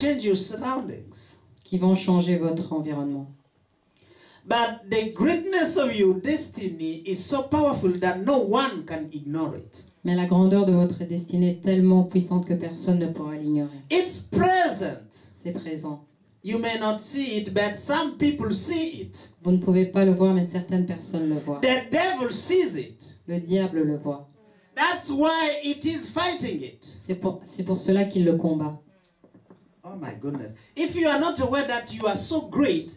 change your surroundings. qui vont changer votre environnement. But the greatness of your destiny is so powerful that no one can ignore it. Mais la grandeur de votre destinée est tellement puissante que personne ne pourra l'ignorer. It's present. C'est présent. You may not see it, but some people see it. Vous ne pouvez pas le voir, mais certaines personnes le voient. The devil sees it. Le diable le voit. That's why it is fighting it. C'est pour cela qu'il le combat. Oh my goodness. If you are not aware that you are so great,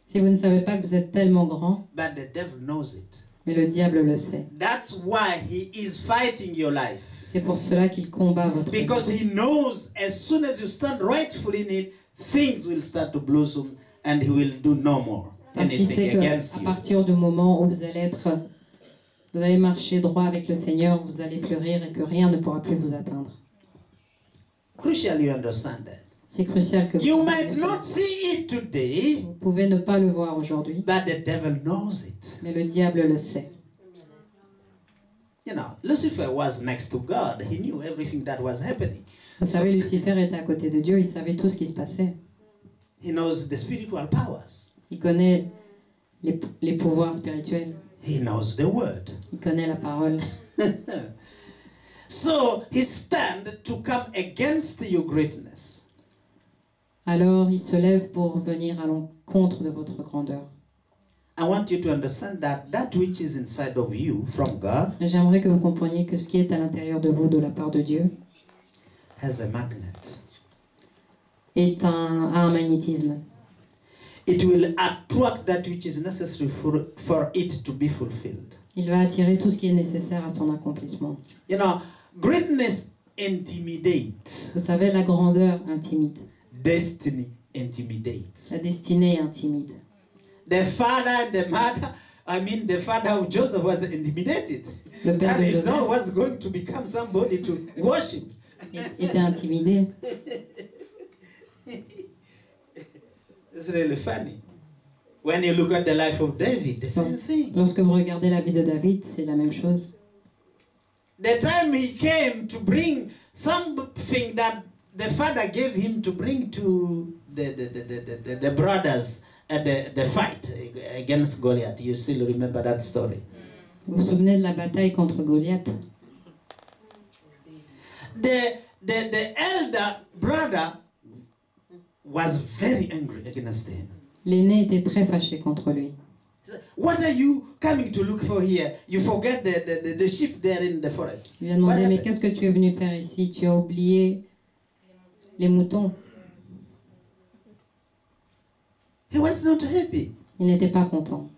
Si vous ne savez pas que vous êtes tellement grand, but the devil knows it. mais le diable le sait. That's why he is fighting your life. C'est pour cela qu'il combat votre vie. Because he knows as soon as you stand rightfully in it, things will start to blossom and he will do no more Parce qu'il sait anything against qu'à you. partir du moment où vous allez marcher droit avec le Seigneur, vous allez fleurir et que rien ne pourra plus vous atteindre. Crucial you understand that. C'est crucial que You vous might not see it today, Vous pouvez ne pas le voir aujourd'hui, but the devil knows it. mais le diable le sait. You know, Lucifer was next to God. He knew everything that was happening. Vous savez, Lucifer était à côté de Dieu, il savait tout ce qui se passait. He knows the spiritual powers. Il connaît les pouvoirs spirituels, He knows the word. il connaît la parole. So he stand to come against your greatness. Alors il se lève pour venir à l'encontre de votre grandeur. I want you to understand that that which is inside of you from God J'aimerais que vous compreniez que ce qui est à l'intérieur de vous de la part de Dieu has a magnet. a un magnétisme. It will attract that which is necessary for it to be fulfilled. Il va attirer tout ce qui est nécessaire à son accomplissement. You know, greatness intimidates. Vous savez, la grandeur intimide. Destiny intimidates. La destinée intimide. The father and the mother, the father of Joseph was intimidated. Le père And de his son Joseph was going to become somebody to worship. était intimidé. It's really funny. When you look at the life of David, the same thing. Lorsque vous regardez la vie de David, c'est la même chose. The time he came to bring something that the father gave him to bring to the brothers at the fight against Goliath. You still remember that story? Vous vous souvenez de la bataille contre Goliath? The elder brother was very angry against him. L'aîné était très fâché contre lui. He said, "What are you coming to look for here? You forget the sheep there in the forest." Il lui a demandé, mais qu'est-ce que tu es venu faire ici? Tu as oublié les moutons. He was not happy. Il n'était pas content.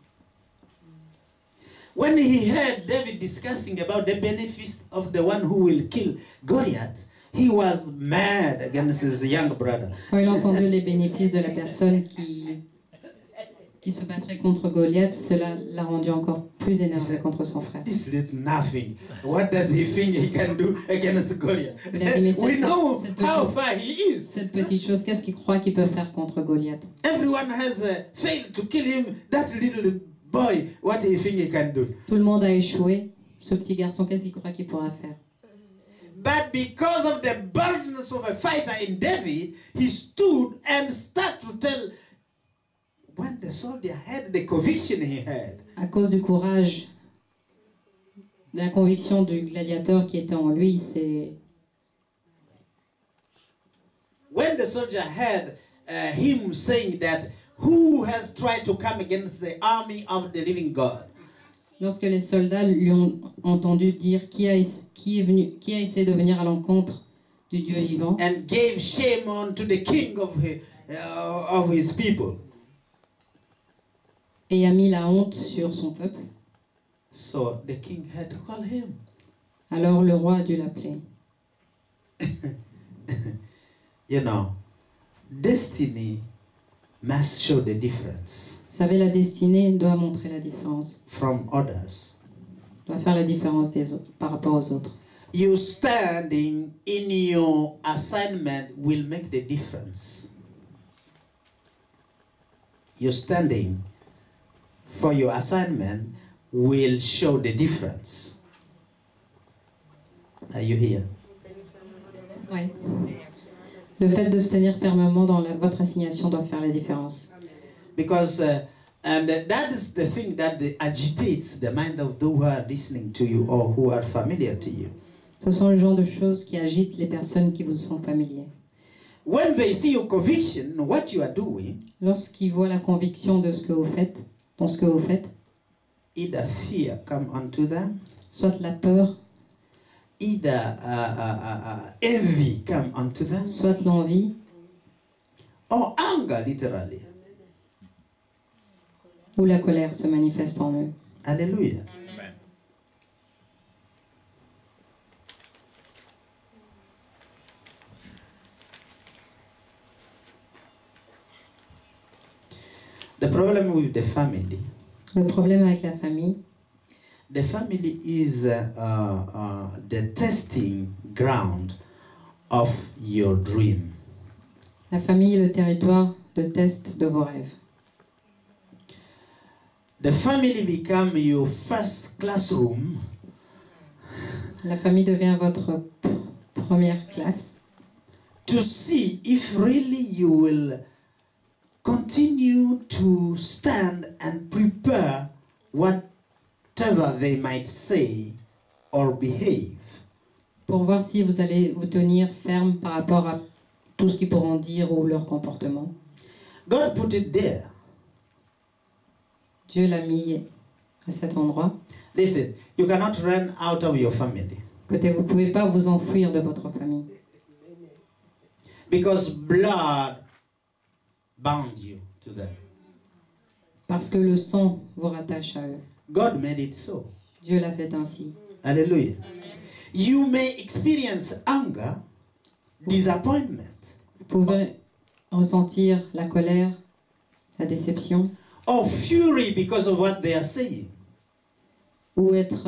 When he heard David discussing about the benefits of the one who will kill Goliath, he was mad against his young brother. Quand il a entendu les bénéfices de la personne qui se battrait contre Goliath, cela l'a rendu encore plus énervé contre son frère. This is nothing. What does he think he can do against Goliath? Il a dit, mais We know cette how far he is. cette petite chose, qu'est-ce qu'il croit qu'il peut faire contre Goliath? Everyone has failed to kill him. That little boy, what do you think he can do? Tout le monde a échoué. Ce petit garçon, qu'est-ce qu'il croit qu'il pourra faire? But because of the boldness of a fighter in David, he stood and started to tell. When the soldier had the conviction he had, À cause du courage, de la conviction du gladiateur qui était en lui, c'est when the soldier had him saying that, who has tried to come against the army of the living God? lorsque les soldats lui ont entendu dire qui a essayé de venir à l'encontre du Dieu vivant And gave shame on to the king of his people. et a mis la honte sur son peuple. So the king had to call him. Alors le roi a dû l'appeler. You know, destiny must show the difference Vous savez, la destinée doit montrer la différence, from others. doit faire la différence des autres, par rapport aux autres. You standing in your assignment will make the difference. Your standing for your assignment will show the difference. Are you here? Ouais. Le fait de se tenir fermement dans votre assignation doit faire la différence. Because and that is the thing that agitates the mind of those who are listening to you or who are familiar to you. Ce sont le genre de choses qui agitent les personnes qui vous sont familières. When they see your conviction in what you are doing, Lorsqu'ils voient la conviction de ce que vous faites, dans ce que vous faites, either fear come onto them, soit la peur, either envy come onto them, soit l'envie, or anger, literally. ou la colère se manifeste en eux. Hallelujah. Amen. The problem with the family, Le problème avec la famille, the family is the testing ground of your dream. la famille est le territoire de test de vos rêves. The family become your first classroom La famille devient votre première classe to see if really you will continue to stand and prepare whatever they might say or behave. pour voir si vous allez vous tenir ferme par rapport à tout ce qu'ils pourront dire ou leur comportement. God put it there. Dieu l'a mis à cet endroit. Listen, you cannot run out of your family Côté, vous ne pouvez pas vous enfuir de votre famille. because blood bound you to them. Parce que le sang vous rattache à eux. God made it so. Dieu l'a fait ainsi. Hallelujah. You may experience anger, disappointment, Vous pouvez ressentir la colère, la déception, or fury because of what they are saying. ou être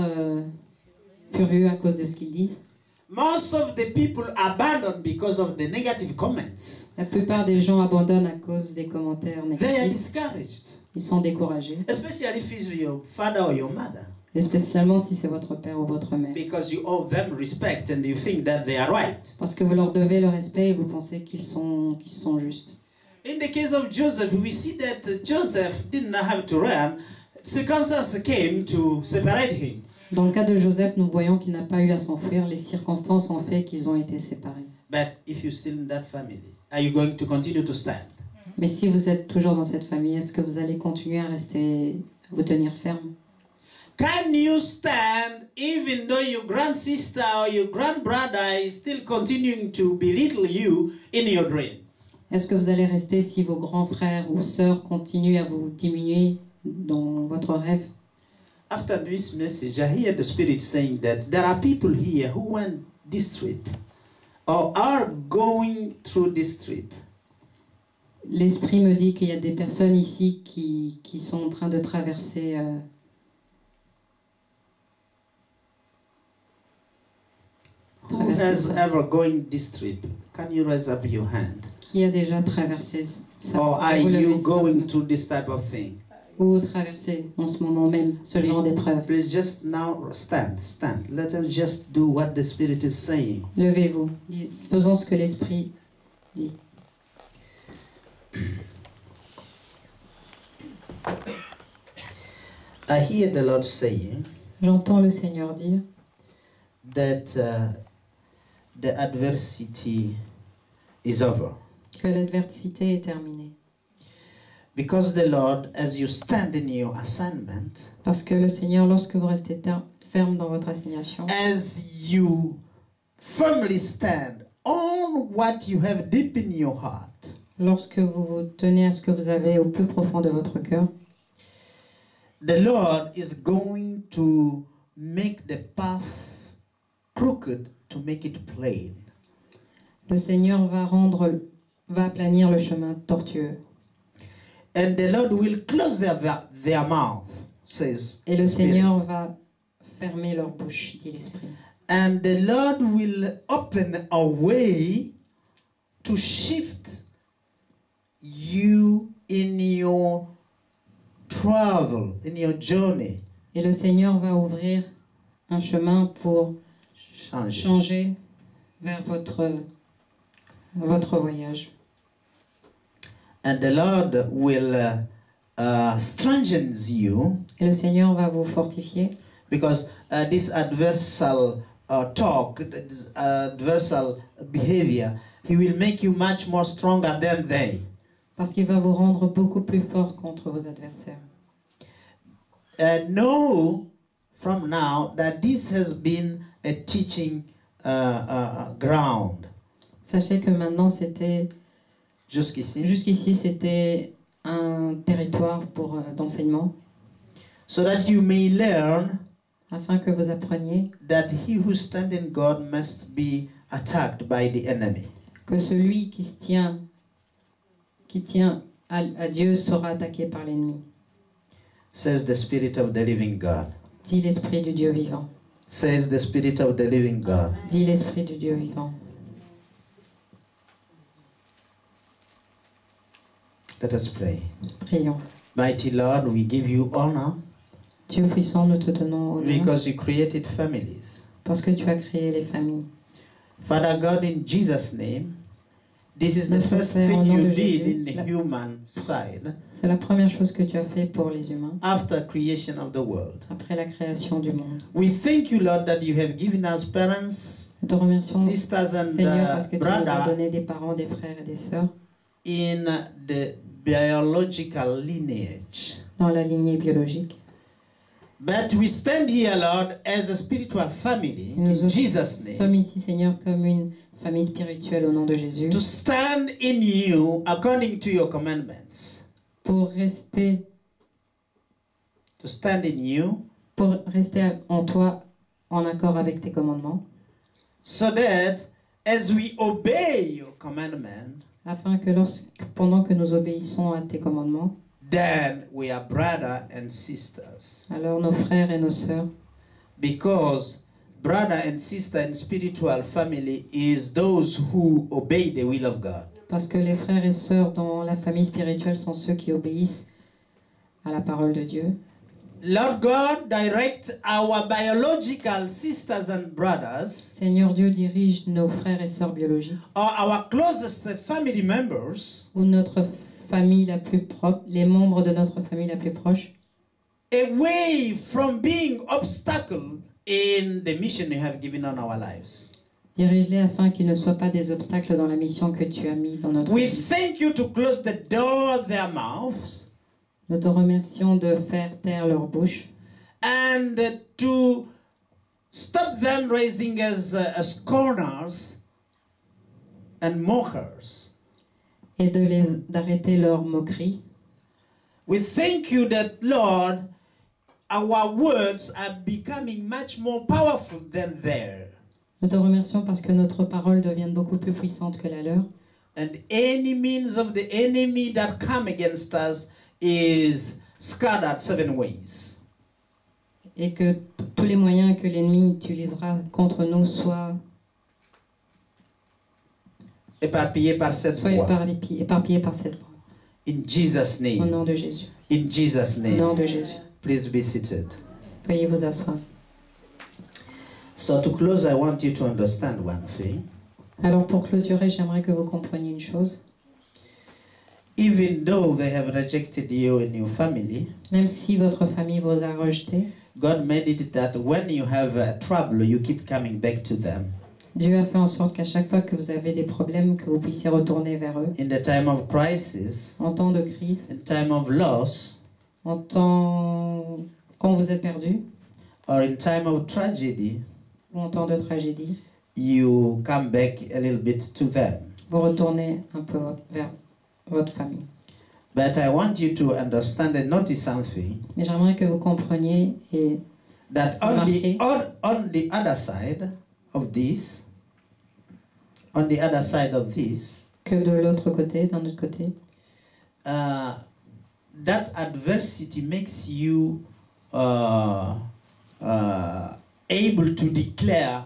furieux à cause de ce qu'ils disent. Most of the people abandon because of the negative comments. La plupart des gens abandonnent à cause des commentaires They are négatifs. discouraged, Ils sont découragés, especially if it's your father or your mother, et spécialement si c'est votre père ou votre mère. because you owe them respect and you think that they are right. Parce que vous leur devez le respect et vous pensez qu'ils sont justes. In the case of Joseph, we see that Joseph didn't have to run. Circumstances came to separate him. Dans le cas de Joseph, nous voyons qu'il n'a pas eu à s'enfuir. Les circonstances ont fait qu'ils ont été séparés. But if you're still in that family, are you going to continue to stand? Mais si vous êtes toujours dans cette famille, est-ce que vous allez continuer à rester, à vous tenir ferme? Can you stand even though your grand sister or your grand brother is still continuing to belittle you in your dream? Est-ce que vous allez rester si vos grands frères ou sœurs continuent à vous diminuer dans votre rêve? After this message, I hear the Spirit saying that there are people here who went this trip or are going through this trip. L'Esprit me dit qu'il y a des personnes ici qui sont en train de traverser Who has ever going this trip? Can you raise up your hand? qui a déjà traversé ça. Or are Vous levez you ça. going through this type of thing? Ou vous traversez en ce moment même ce genre d'épreuve. Please just now stand. Let us just do what the Spirit is saying. Levez-vous, faisons ce que l'Esprit dit. I hear the Lord saying J'entends le Seigneur dire that the adversity is over. que l'adversité est terminée. Because the Lord, as you stand in your assignment, Parce que le Seigneur, lorsque vous restez ferme dans votre assignation, as you firmly stand on what you have deep in your heart, lorsque vous vous tenez à ce que vous avez au plus profond de votre cœur, the Lord is going to make the path crooked to make it plain. le Seigneur va aplanir le chemin tortueux. And the Lord will close their mouth, says Et le the Spirit. Seigneur va fermer leur bouche, dit l'Esprit. And the Lord will open a way to shift you in your travel, in your journey. Et le Seigneur va ouvrir un chemin pour changer vers votre votre voyage. And the Lord will strengthen you, Et le Seigneur va vous fortifier because this adversal talk, this adversal behavior, He will make you much more stronger than they. parce qu'il va vous rendre beaucoup plus fort contre vos adversaires. Know from now that this has been a teaching ground. Sachez que maintenant, jusqu'ici, c'était un territoire pour d'enseignement, So that you may learn afin que vous appreniez that he who stands in God must be attacked by the enemy. que celui qui tient à Dieu sera attaqué par l'ennemi, Says the Spirit of the living God. dit l'Esprit du Dieu vivant. Says the Spirit of the living God. Dit l'Esprit du Dieu vivant. Let us pray. Prions. Mighty Lord, we give you honor Dieu puissant, nous te donnons honneur because you created families. parce que tu as créé les familles. Father God, in Jesus' name, this is the Notre first Père, au thing nom you de did Jésus, in c'est the la- human side C'est la première chose que tu as fait pour les humains after creation of the world. après la création du monde. We thank you, Lord, that you have given us parents, Nous te remercions, sisters, and Seigneur, parce que tu nous as brothers donné des parents, des frères et des sœurs in the biological lineage. dans la lignée biologique. But we stand here, Lord, as a spiritual family, Nous in Jesus' name, sommes ici, Seigneur, comme une famille spirituelle au nom de Jésus, to stand in you according to your commandments. pour rester To stand in you en toi en accord avec tes commandements, so that as we obey your commandment, afin que pendant que nous obéissons à tes commandements, then we are brother and sisters. alors nos frères et nos sœurs, Because brother and sister in spiritual family is those who obey the will of God. parce que les frères et sœurs dans la famille spirituelle sont ceux qui obéissent à la parole de Dieu. Lord God, direct our biological sisters and brothers, Seigneur Dieu, dirige nos frères et sœurs biologiques or our closest family members, ou notre famille la plus proche, les membres de notre famille la plus proche, away from being obstacle in the mission you have given on our lives. dirige-les afin qu'ils ne soient pas des obstacles dans la mission que tu as mis dans notre We vie. thank you to close the door of their mouths Nous te remercions de faire taire leur bouche and to stop them raising as scorners and mockers. et d'arrêter leur moquerie. We thank you that, Lord, our words are becoming much more powerful than theirs. Nous te remercions parce que notre parole devient beaucoup plus puissante que la leur. And any means of the enemy that come against us is scattered 7 ways. Et que tous les moyens que l'ennemi utilisera contre nous soient Éparpillés par cette voie. éparpillés par cette voie. In Jesus' Au name. nom de Jésus. In Jesus' Au name. nom de Jésus. Please be seated. Veuillez vous asseoir. So to close, I want you to understand one thing. Alors pour clôturer, j'aimerais que vous compreniez une chose. Even though they have rejected you in your family, Même si votre famille vous a rejeté, God made it that when you have trouble, you keep coming back to them. Dieu a fait en sorte qu'à chaque fois que vous avez des problèmes, que vous puissiez retourner vers eux. In the time of crisis, En temps de crise, in time of loss, quand vous êtes perdu, or in time of tragedy, ou en temps de tragédie, you come back a little bit to them. vous retournez un peu vers votre famille. But I want you to understand and notice something, Mais j'aimerais que vous compreniez et that Remarquez. on the other side of this, que de l'autre côté, d'un autre côté, that adversity makes you able to declare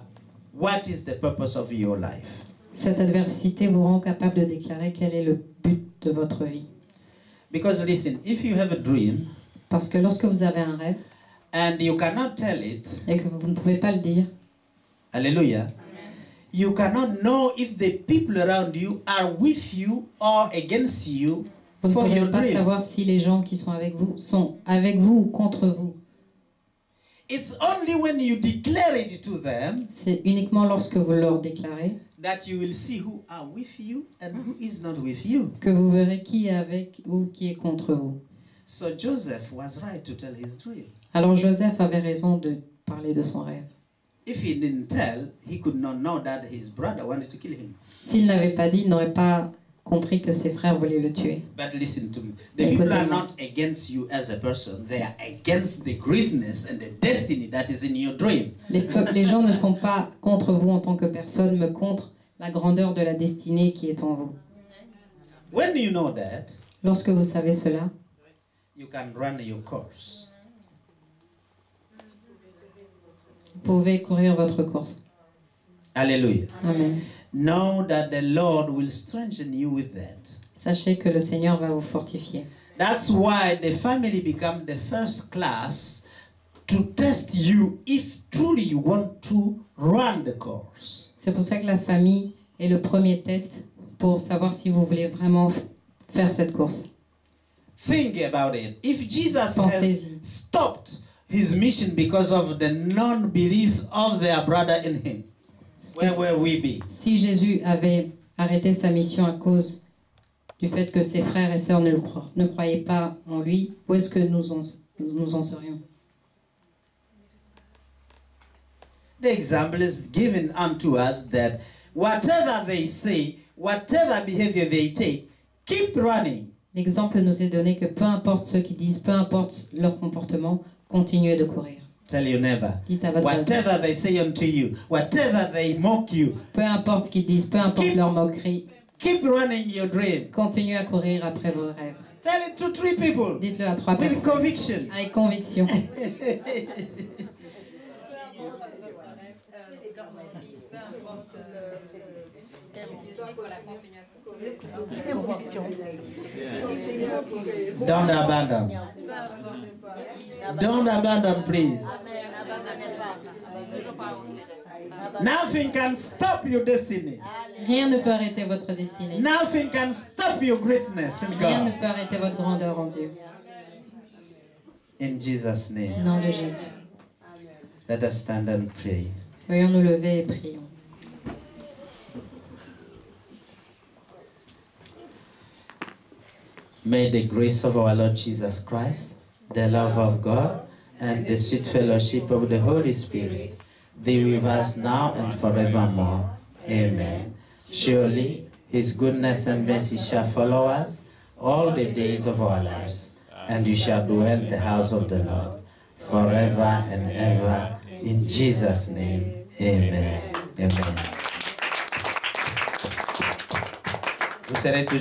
what is the purpose of your life. cette adversité vous rend capable de déclarer quel est le but de votre vie. Because listen, if you have a dream Parce que lorsque vous avez un rêve and you cannot tell it, et que vous ne pouvez pas le dire, hallelujah, you cannot know if the people around you are with you or against you Vous ne for pourrez your pas dream. savoir si les gens qui sont avec vous ou contre vous. It's only when you declare it to them C'est uniquement lorsque vous leur déclarez that you will see who are with you and who is not with you. que vous verrez qui est avec ou qui est contre vous. So Joseph was right to tell his dream. Alors Joseph avait raison de parler de son rêve. If he didn't tell, he could not know that his brother wanted to kill him. S'il n'avait pas dit, il n'aurait pas compris que ses frères voulaient le tuer. But listen to me. The people are not against you as a person. They are against the greatness and the destiny that is in your dream. Les gens ne sont pas contre vous en tant que personne, mais contre la grandeur de la destinée qui est en vous. When you know that, Lorsque vous savez cela, you can run your course. vous pouvez courir votre course. Hallelujah. Amen. Know that the Lord will strengthen you with that. Sachez que le Seigneur va vous fortifier. That's why the family become the first class to test you if truly you want to run the course. C'est pour ça que la famille est le premier test pour savoir si vous voulez vraiment faire cette course. Think about it. If Jesus has Pensez-y. stopped his mission because of the non-belief of their brother in him, where will we be? Si Jésus avait arrêté sa mission à cause du fait que ses frères et sœurs ne croyaient pas en lui, où est-ce que nous en serions? The example is given unto us that whatever they say, whatever behavior they take, keep running. L'exemple nous est donné que peu importe ce qu'ils disent, peu importe leur comportement, continuez de courir. Tell your neighbor, Dites à votre voisin, whatever they say unto you, whatever they mock you, peu importe ce qu'ils disent, peu importe leur moquerie, keep running your dream. continuez à courir après vos rêves. Tell it to 3 people Dites-le à 3 with personnes conviction. avec conviction. Don't abandon. Don't abandon, please. Nothing can stop your destiny. Rien ne peut arrêter votre destinée. Nothing can stop your greatness in Rien ne God. peut arrêter votre grandeur en Dieu. In Jesus' Au name, nom de Jésus. let us stand and pray. Veuillons nous lever et prions. May the grace of our Lord Jesus Christ, the love of God, and the sweet fellowship of the Holy Spirit be with us now and forevermore. Amen. Surely His goodness and mercy shall follow us all the days of our lives, and we shall dwell in the house of the Lord forever and ever. In Jesus' name, amen. Amen. Vous serez toujours